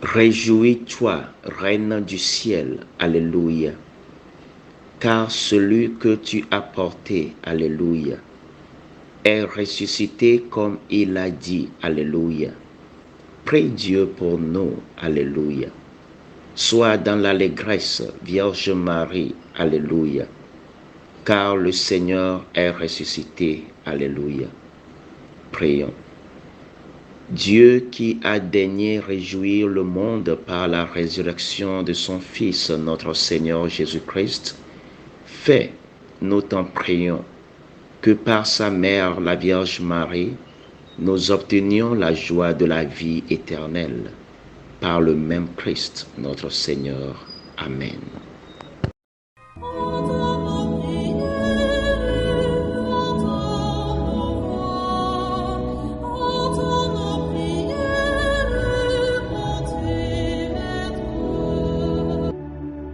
Réjouis-toi, Reine du ciel, Alléluia, car celui que tu as porté, Alléluia, est ressuscité comme il a dit, Alléluia. Prie Dieu pour nous, Alléluia. Sois dans l'allégresse, Vierge Marie, Alléluia, car le Seigneur est ressuscité, Alléluia. Prions. Dieu qui a daigné réjouir le monde par la résurrection de son Fils, notre Seigneur Jésus-Christ, fais, nous t'en prions, que par sa mère, la Vierge Marie, nous obtenions la joie de la vie éternelle. Par le même Christ, notre Seigneur. Amen.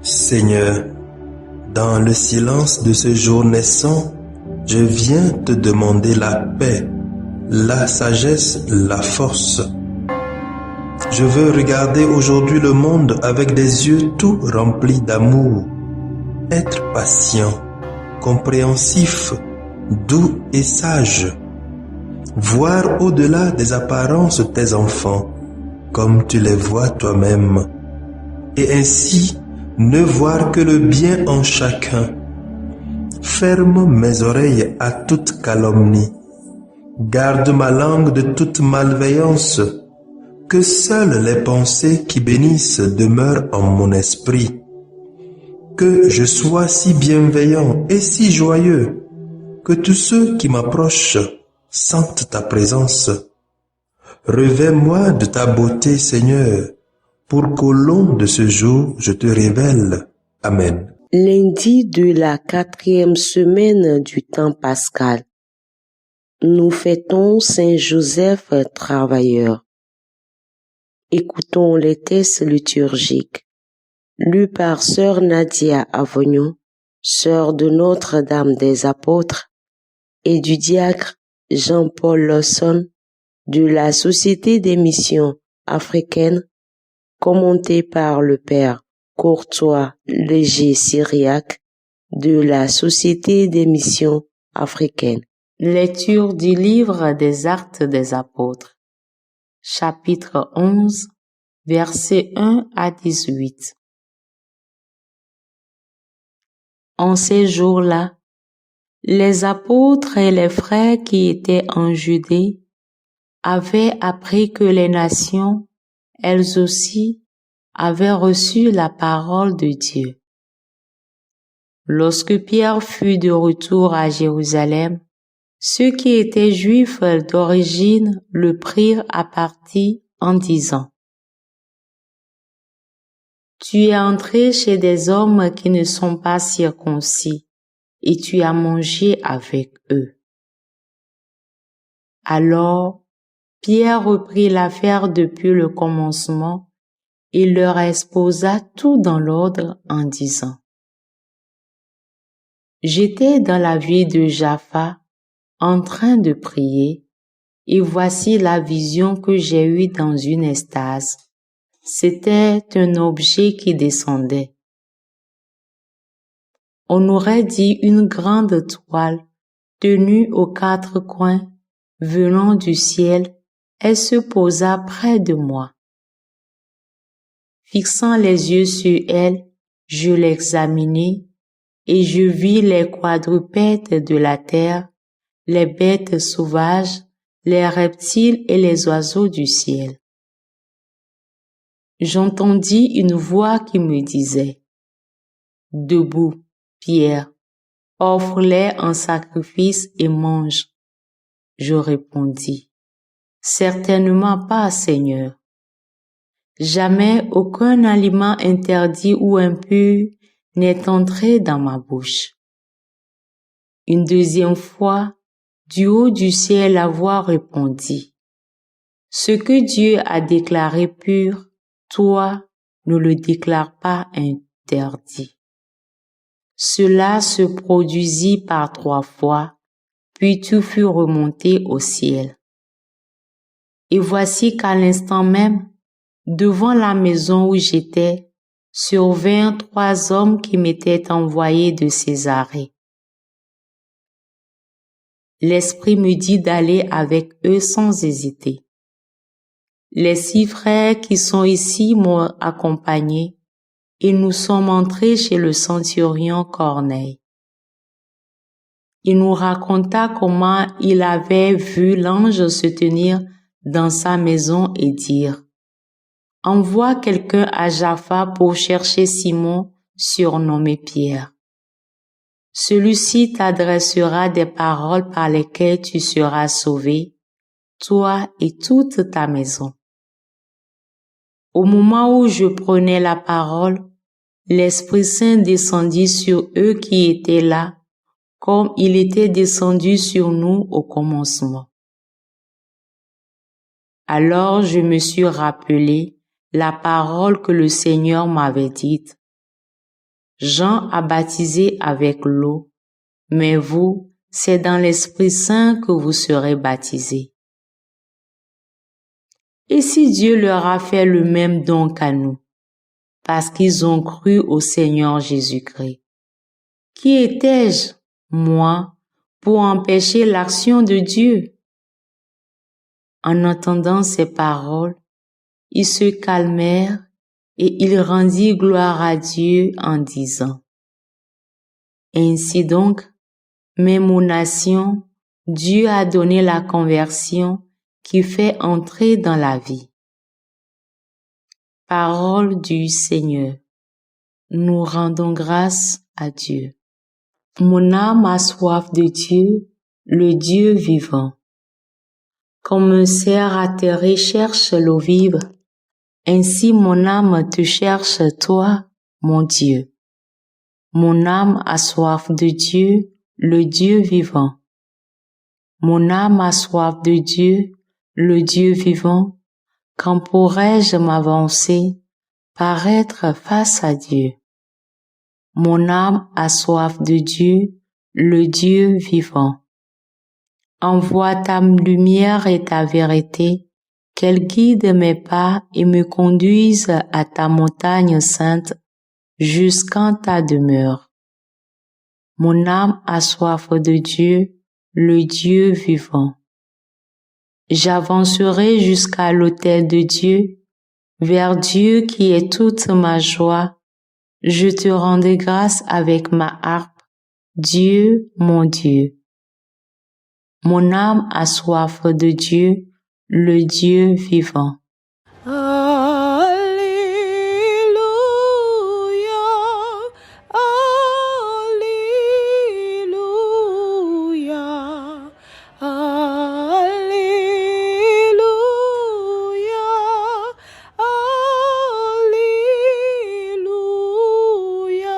Seigneur, dans le silence de ce jour naissant, je viens te demander la paix, la sagesse, la force. Je veux regarder aujourd'hui le monde avec des yeux tout remplis d'amour, être patient, compréhensif, doux et sage, voir au-delà des apparences tes enfants, comme tu les vois toi-même, et ainsi ne voir que le bien en chacun. Ferme mes oreilles à toute calomnie. Garde ma langue de toute malveillance. Que seules les pensées qui bénissent demeurent en mon esprit. Que je sois si bienveillant et si joyeux, que tous ceux qui m'approchent sentent ta présence. Revêts-moi de ta beauté, Seigneur, pour qu'au long de ce jour, je te révèle. Amen. Lundi de la 4e semaine du temps pascal. Nous fêtons Saint Joseph travailleur. Écoutons les textes liturgiques. Lus par Sœur Nadia Avognon, sœur de Notre-Dame des Apôtres, et du diacre Jean-Paul Lawson de la Société des missions africaines, commenté par le Père Courtois Léger-Syriac de la Société des missions africaines. Lecture du livre des Actes des Apôtres, chapitre 11, versets 1 à 18. En ces jours-là, les apôtres et les frères qui étaient en Judée avaient appris que les nations, elles aussi, avaient reçu la parole de Dieu. Lorsque Pierre fut de retour à Jérusalem, ceux qui étaient juifs d'origine le prirent à partie en disant: « Tu es entré chez des hommes qui ne sont pas circoncis, et tu as mangé avec eux. » Alors, Pierre reprit l'affaire depuis le commencement et leur exposa tout dans l'ordre en disant: « J'étais dans la ville de Jaffa en train de prier, et voici la vision que j'ai eue dans une extase. C'était un objet qui descendait. On aurait dit une grande toile tenue aux 4 coins, venant du ciel, elle se posa près de moi. Fixant les yeux sur elle, je l'examinai, et je vis les quadrupèdes de la terre, les bêtes sauvages, les reptiles et les oiseaux du ciel. J'entendis une voix qui me disait: « Debout, Pierre, offre-les en sacrifice et mange. » Je répondis: « Certainement pas, Seigneur. » Jamais aucun aliment interdit ou impur n'est entré dans ma bouche. Une deuxième fois, du haut du ciel, la voix répondit, « Ce que Dieu a déclaré pur, toi, ne le déclare pas interdit. » Cela se produisit par 3 fois, puis tout fut remonté au ciel. Et voici qu'à l'instant même, devant la maison où j'étais, survinrent 3 hommes qui m'étaient envoyés de Césarée. L'Esprit me dit d'aller avec eux sans hésiter. Les 6 frères qui sont ici m'ont accompagné et nous sommes entrés chez le centurion Corneille. Il nous raconta comment il avait vu l'ange se tenir dans sa maison et dire, « Envoie quelqu'un à Jaffa pour chercher Simon, surnommé Pierre. Celui-ci t'adressera des paroles par lesquelles tu seras sauvé, toi et toute ta maison. » Au moment où je prenais la parole, l'Esprit Saint descendit sur eux qui étaient là, comme il était descendu sur nous au commencement. Alors je me suis rappelé la parole que le Seigneur m'avait dite. Jean a baptisé avec l'eau, mais vous, c'est dans l'Esprit Saint que vous serez baptisés. Et si Dieu leur a fait le même don qu'à nous, parce qu'ils ont cru au Seigneur Jésus-Christ, qui étais-je, moi, pour empêcher l'action de Dieu? En entendant ces paroles, ils se calmèrent et ils rendirent gloire à Dieu en disant, « Ainsi donc, même aux nations, Dieu a donné la conversion qui fait entrer dans la vie. » Parole du Seigneur. Nous rendons grâce à Dieu. Mon âme a soif de Dieu, le Dieu vivant. Comme un cerf atterré cherche l'eau vive, ainsi mon âme te cherche, toi, mon Dieu. Mon âme a soif de Dieu, le Dieu vivant. Mon âme a soif de Dieu, le Dieu vivant. Quand pourrais-je m'avancer, paraître face à Dieu? Mon âme a soif de Dieu, le Dieu vivant. Envoie ta lumière et ta vérité, qu'elles guident mes pas et me conduisent à ta montagne sainte, jusqu'en ta demeure. Mon âme a soif de Dieu, le Dieu vivant. J'avancerai jusqu'à l'autel de Dieu, vers Dieu qui est toute ma joie. Je te rendrai grâce avec ma harpe, Dieu, mon Dieu. Mon âme a soif de Dieu, le Dieu vivant. Alléluia, Alléluia, Alléluia, Alléluia.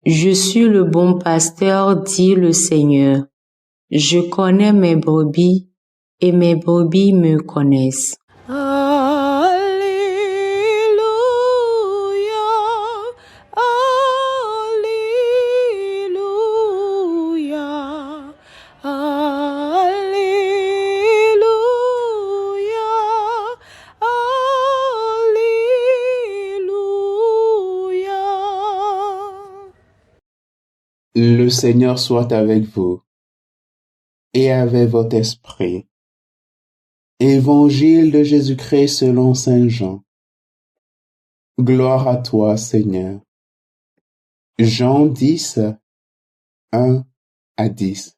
Je suis le bon pasteur, dit le Seigneur. Je connais mes brebis et mes brebis me connaissent. Alléluia, Alléluia, Alléluia, Alléluia. Le Seigneur soit avec vous et avec votre esprit. Évangile de Jésus-Christ selon saint Jean. Gloire à toi, Seigneur. Jean 10, 1 à 10.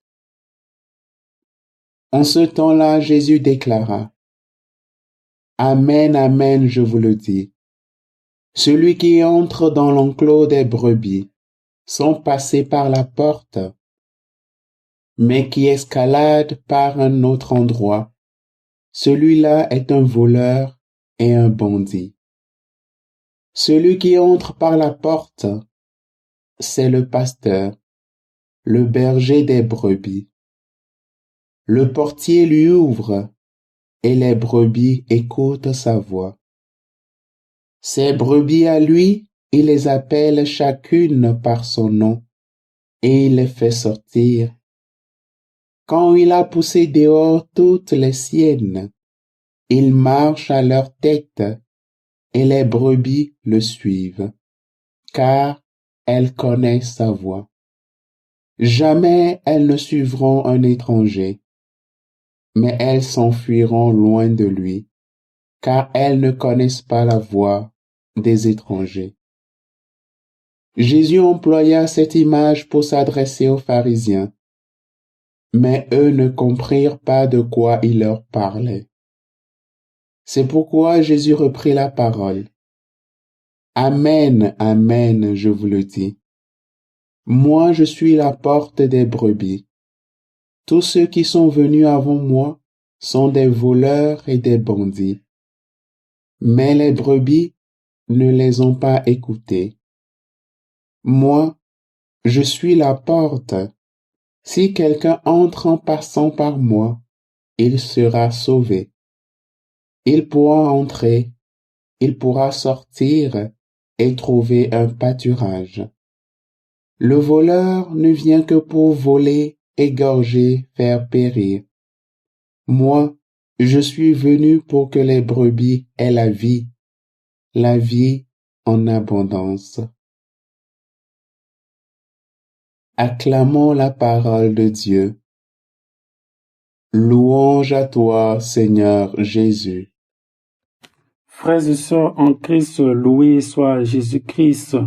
En ce temps-là, Jésus déclara, « Amen, amen, je vous le dis. Celui qui entre dans l'enclos des brebis, sans passer par la porte, mais qui escalade par un autre endroit, celui-là est un voleur et un bandit. Celui qui entre par la porte, c'est le pasteur, le berger des brebis. Le portier lui ouvre, et les brebis écoutent sa voix. Ses brebis à lui, il les appelle chacune par son nom, et il les fait sortir. Quand il a poussé dehors toutes les siennes, il marche à leur tête, et les brebis le suivent, car elles connaissent sa voix. Jamais elles ne suivront un étranger, mais elles s'enfuiront loin de lui, car elles ne connaissent pas la voix des étrangers. Jésus employa cette image pour s'adresser aux pharisiens, mais eux ne comprirent pas de quoi il leur parlait. C'est pourquoi Jésus reprit la parole. Amen, amen, je vous le dis. Moi, je suis la porte des brebis. Tous ceux qui sont venus avant moi sont des voleurs et des bandits. Mais les brebis ne les ont pas écoutés. Moi, je suis la porte. Si quelqu'un entre en passant par moi, il sera sauvé. Il pourra entrer, il pourra sortir et trouver un pâturage. Le voleur ne vient que pour voler, égorger, faire périr. Moi, je suis venu pour que les brebis aient la vie en abondance. Acclamons la parole de Dieu. Louange à toi, Seigneur Jésus. Frères et sœurs en Christ, loué soit Jésus-Christ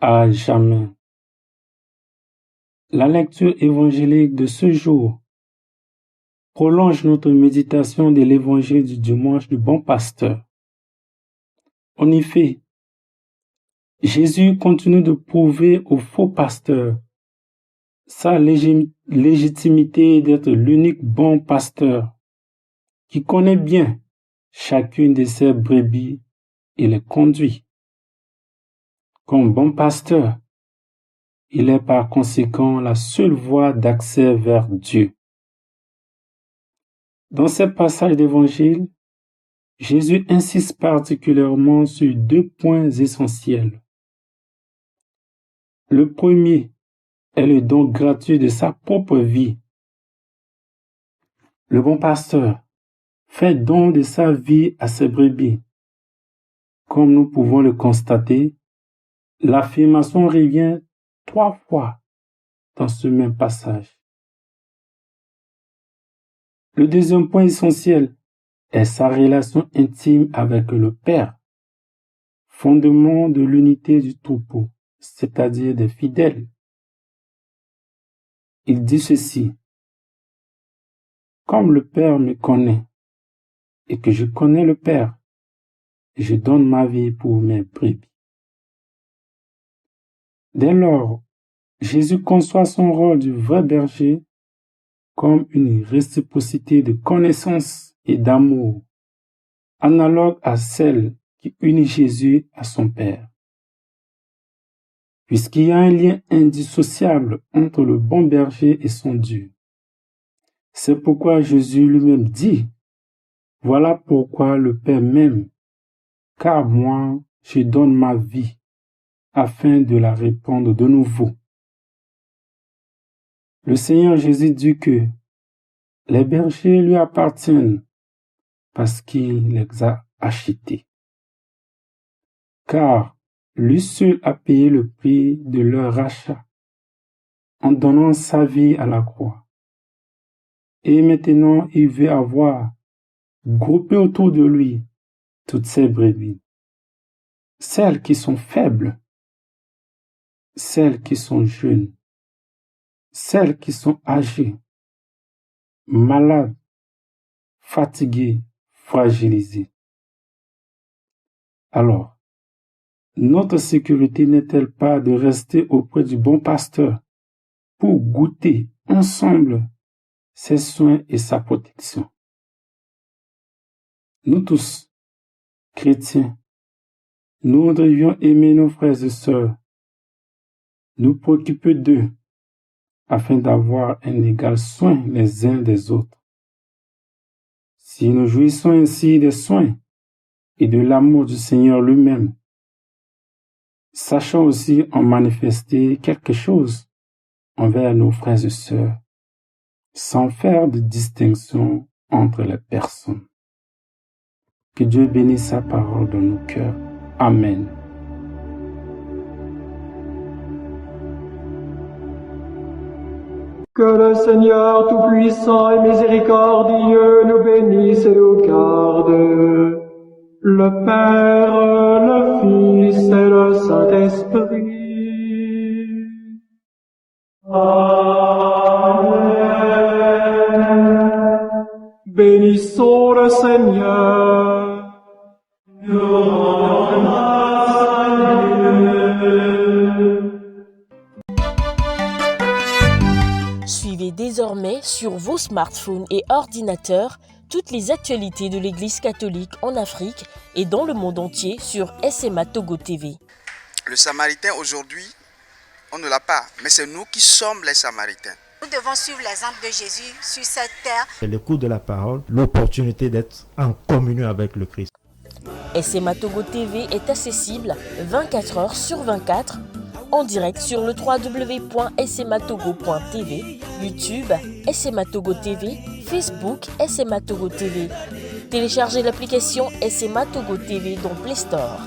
à jamais. La lecture évangélique de ce jour prolonge notre méditation de l'évangile du dimanche du bon pasteur. En effet, Jésus continue de prouver au faux pasteur sa légitimité d'être l'unique bon pasteur qui connaît bien chacune de ses brebis et les conduit. Comme bon pasteur, il est par conséquent la seule voie d'accès vers Dieu. Dans ce passage d'évangile, Jésus insiste particulièrement sur deux points essentiels. Le premier est le don gratuit de sa propre vie. Le bon pasteur fait don de sa vie à ses brebis. Comme nous pouvons le constater, l'affirmation revient 3 fois dans ce même passage. Le deuxième point essentiel est sa relation intime avec le Père, fondement de l'unité du troupeau, c'est-à-dire des fidèles. Il dit ceci: comme le Père me connaît et que je connais le Père, je donne ma vie pour mes brebis. Dès lors, Jésus conçoit son rôle du vrai berger comme une réciprocité de connaissance et d'amour, analogue à celle qui unit Jésus à son Père. Puisqu'il y a un lien indissociable entre le bon berger et son Dieu. C'est pourquoi Jésus lui-même dit: voilà pourquoi le Père m'aime, car moi, je donne ma vie afin de la répandre de nouveau. Le Seigneur Jésus dit que les bergers lui appartiennent parce qu'il les a achetés. Car lui seul a payé le prix de leur rachat en donnant sa vie à la croix. Et maintenant, il veut avoir groupé autour de lui toutes ses brebis. Celles qui sont faibles, celles qui sont jeunes, celles qui sont âgées, malades, fatiguées, fragilisées. Alors, notre sécurité n'est-elle pas de rester auprès du bon pasteur pour goûter ensemble ses soins et sa protection? Nous tous, chrétiens, nous devions aimer nos frères et sœurs, nous préoccuper d'eux, afin d'avoir un égal soin les uns des autres. Si nous jouissons ainsi des soins et de l'amour du Seigneur lui-même, sachons aussi en manifester quelque chose envers nos frères et sœurs, sans faire de distinction entre les personnes. Que Dieu bénisse sa parole dans nos cœurs. Amen. Que le Seigneur Tout-Puissant et Miséricordieux nous bénisse et nous garde, le Père, le Fils et le Saint-Esprit. Amen. Bénissons le Seigneur. Nous rendons grâce à Dieu. Suivez désormais sur vos smartphones et ordinateurs toutes les actualités de l'Église catholique en Afrique et dans le monde entier sur SMA Togo TV. Le Samaritain aujourd'hui, on ne l'a pas, mais c'est nous qui sommes les Samaritains. Nous devons suivre l'exemple de Jésus sur cette terre. C'est l'écoute de la parole, l'opportunité d'être en communion avec le Christ. SMA Togo TV est accessible 24 heures sur 24 en direct sur le www.smatogo.tv, YouTube, SMA Togo TV, Facebook, SMA Togo TV. Téléchargez l'application SMA Togo TV dans Play Store.